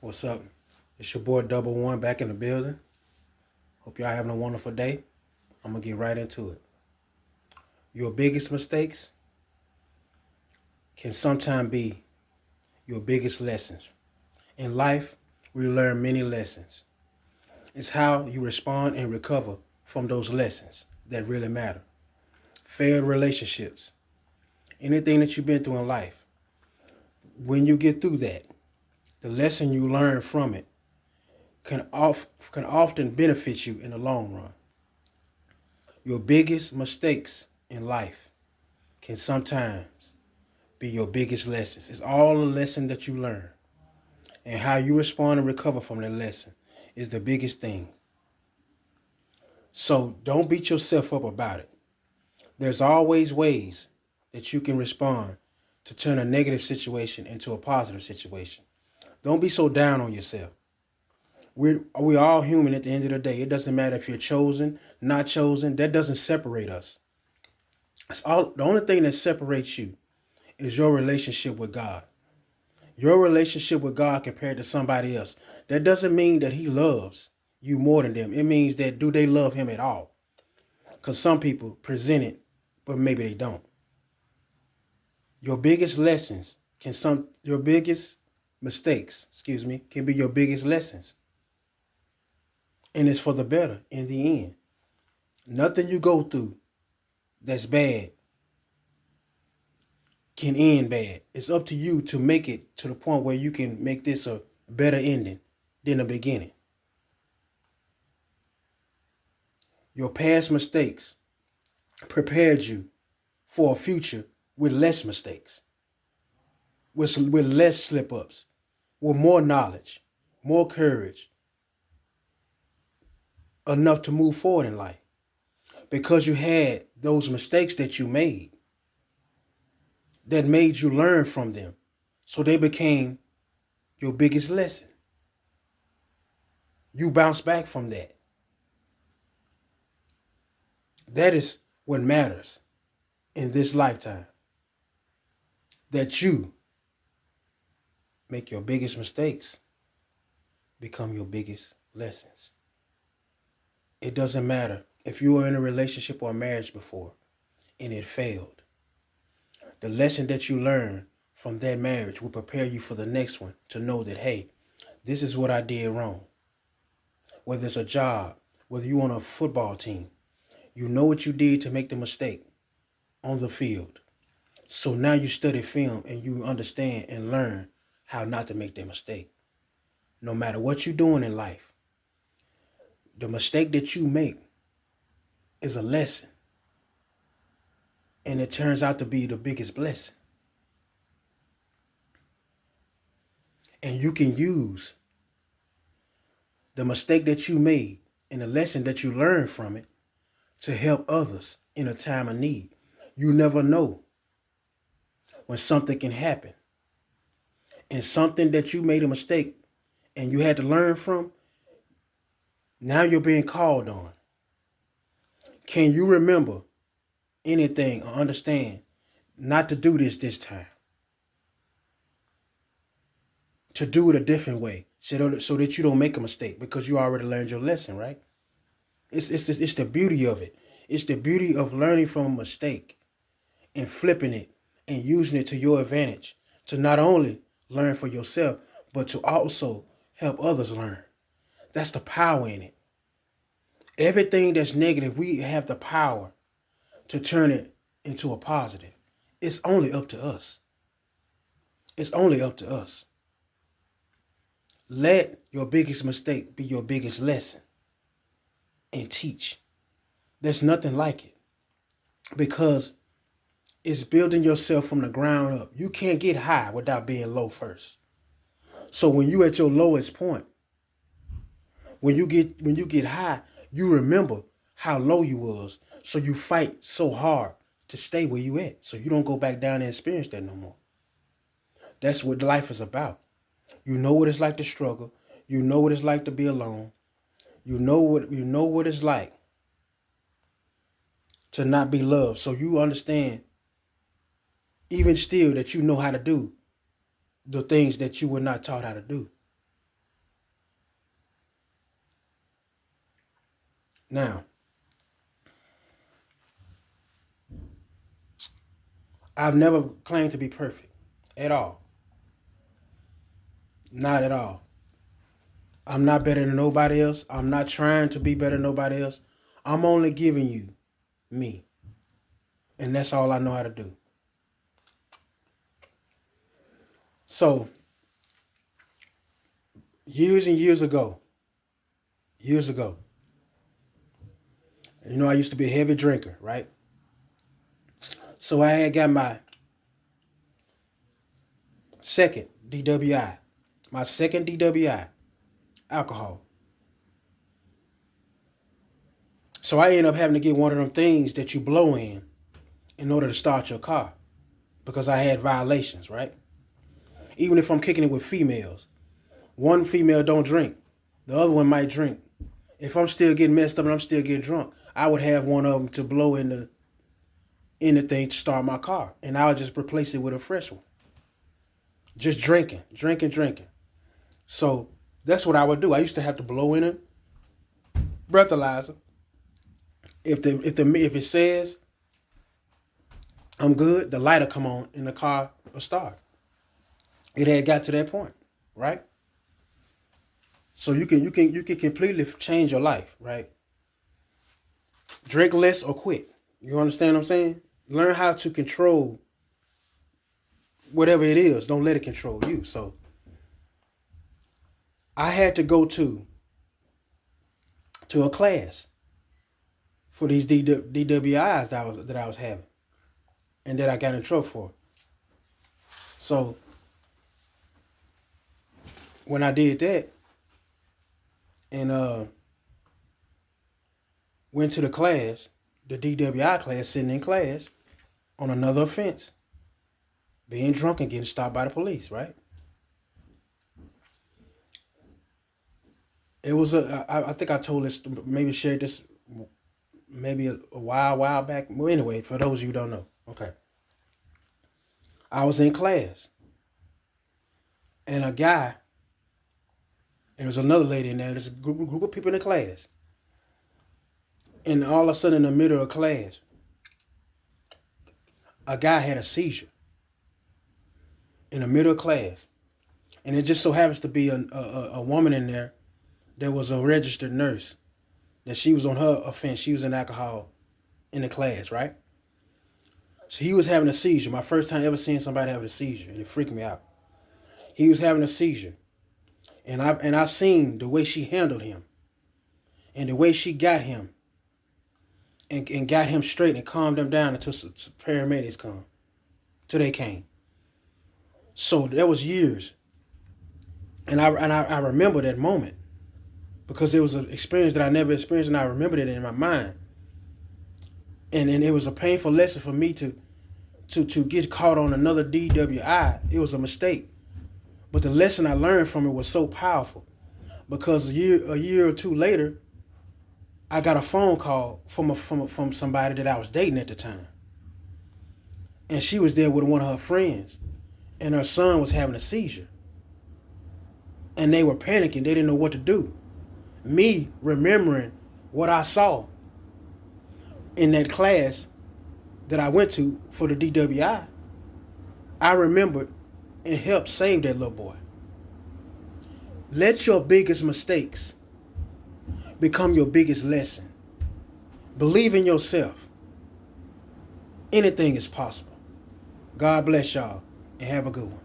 What's up? It's your boy Double One back in the building. Hope y'all having a wonderful day. I'm gonna get right into it. Your biggest mistakes can sometimes be your biggest lessons. In life, we learn many lessons. It's how you respond and recover from those lessons that really matter. Failed relationships, anything that you've been through in life, when you get through that, the lesson you learn from it can often benefit you in the long run. Your biggest mistakes in life can sometimes be your biggest lessons. It's all the lesson that you learn. And how you respond and recover from that lesson is the biggest thing. So don't beat yourself up about it. There's always ways that you can respond to turn a negative situation into a positive situation. Don't be so down on yourself. We're all human at the end of the day. It doesn't matter if you're chosen, not chosen. That doesn't separate us. It's all the only thing that separates you is your relationship with God. Your relationship with God compared to somebody else. That doesn't mean that he loves you more than them. It means that do they love him at all? Because some people present it, but maybe they don't. Your biggest lessons your biggest mistakes, can be your biggest lessons. And it's for the better in the end. Nothing you go through that's bad can end bad. It's up to you to make it to the point where you can make this a better ending than the beginning. Your past mistakes prepared you for a future with less mistakes, with less slip ups, with more knowledge, more courage, enough to move forward in life. Because you had those mistakes that you made that made you learn from them. So they became your biggest lesson. You bounce back from that. That is what matters in this lifetime. That you make your biggest mistakes become your biggest lessons. It doesn't matter if you were in a relationship or a marriage before and it failed. The lesson that you learn from that marriage will prepare you for the next one to know that, hey, this is what I did wrong. Whether it's a job, whether you're on a football team, you know what you did to make the mistake on the field. So now you study film and you understand and learn how not to make that mistake. No matter what you're doing in life, the mistake that you make is a lesson. And it turns out to be the biggest blessing. And you can use the mistake that you made and the lesson that you learned from it to help others in a time of need. You never know when something can happen. And something that you made a mistake and you had to learn from, now you're being called on. Can you remember anything or understand not to do this time? To do it a different way so that you don't make a mistake because you already learned your lesson, right? It's the beauty of it. It's the beauty of learning from a mistake and flipping it and using it to your advantage to not only learn for yourself, but to also help others learn. That's the power in it. Everything that's negative, we have the power to turn it into a positive. It's only up to us. It's only up to us. Let your biggest mistake be your biggest lesson and teach. There's nothing like it because it's building yourself from the ground up. You can't get high without being low first. So when you at your lowest point, when you get high, you remember how low you was. So you fight so hard to stay where you at. So you don't go back down and experience that no more. That's what life is about. You know what it's like to struggle. You know what it's like to be alone. You know what it's like to not be loved. So you understand even still that you know how to do the things that you were not taught how to do. Now, I've never claimed to be perfect at all. Not at all. I'm not better than nobody else. I'm not trying to be better than nobody else. I'm only giving you me. And that's all I know how to do. So, years and years ago, I used to be a heavy drinker, right? So I had got my second DWI, alcohol. So I ended up having to get one of them things that you blow in order to start your car because I had violations, right? Even if I'm kicking it with females, one female don't drink, the other one might drink. If I'm still getting messed up and I'm still getting drunk, I would have one of them to blow in the thing to start my car, and I would just replace it with a fresh one. Just drinking. So that's what I would do. I used to have to blow in a breathalyzer. If it says I'm good, the light will come on and the car will start. It had got to that point, right? So you can completely change your life, right? Drink less or quit. You understand what I'm saying? Learn how to control whatever it is. Don't let it control you. So I had to go to a class for these DWIs that I was having, and that I got in trouble for. So when I did that and went to the class, the DWI class, sitting in class on another offense, being drunk and getting stopped by the police, right? It was I think I told this, maybe shared this maybe a while back. Well, anyway, for those of you who don't know, okay. I was in class, and a guy, and there was another lady in there. There's a group of people in the class. And all of a sudden, in the middle of class, a guy had a seizure in the middle of class. And it just so happens to be a woman in there that was a registered nurse. That she was on her offense. She was in alcohol in the class, right? So he was having a seizure. My first time ever seeing somebody have a seizure, and it freaked me out. He was having a seizure. And I seen the way she handled him. And the way she got him. And got him straight and calmed him down until some paramedics come. Till they came. So that was years. And I remember that moment. Because it was an experience that I never experienced, and I remembered it in my mind. And it was a painful lesson for me to get caught on another DWI. It was a mistake. But the lesson I learned from it was so powerful. Because a year or two later, I got a phone call from somebody that I was dating at the time. And she was there with one of her friends. And her son was having a seizure. And they were panicking. They didn't know what to do. Me remembering what I saw in that class that I went to for the DWI, I remembered and helped save that little boy. Let your biggest mistakes become your biggest lesson. Believe in yourself. Anything is possible. God bless y'all and have a good one.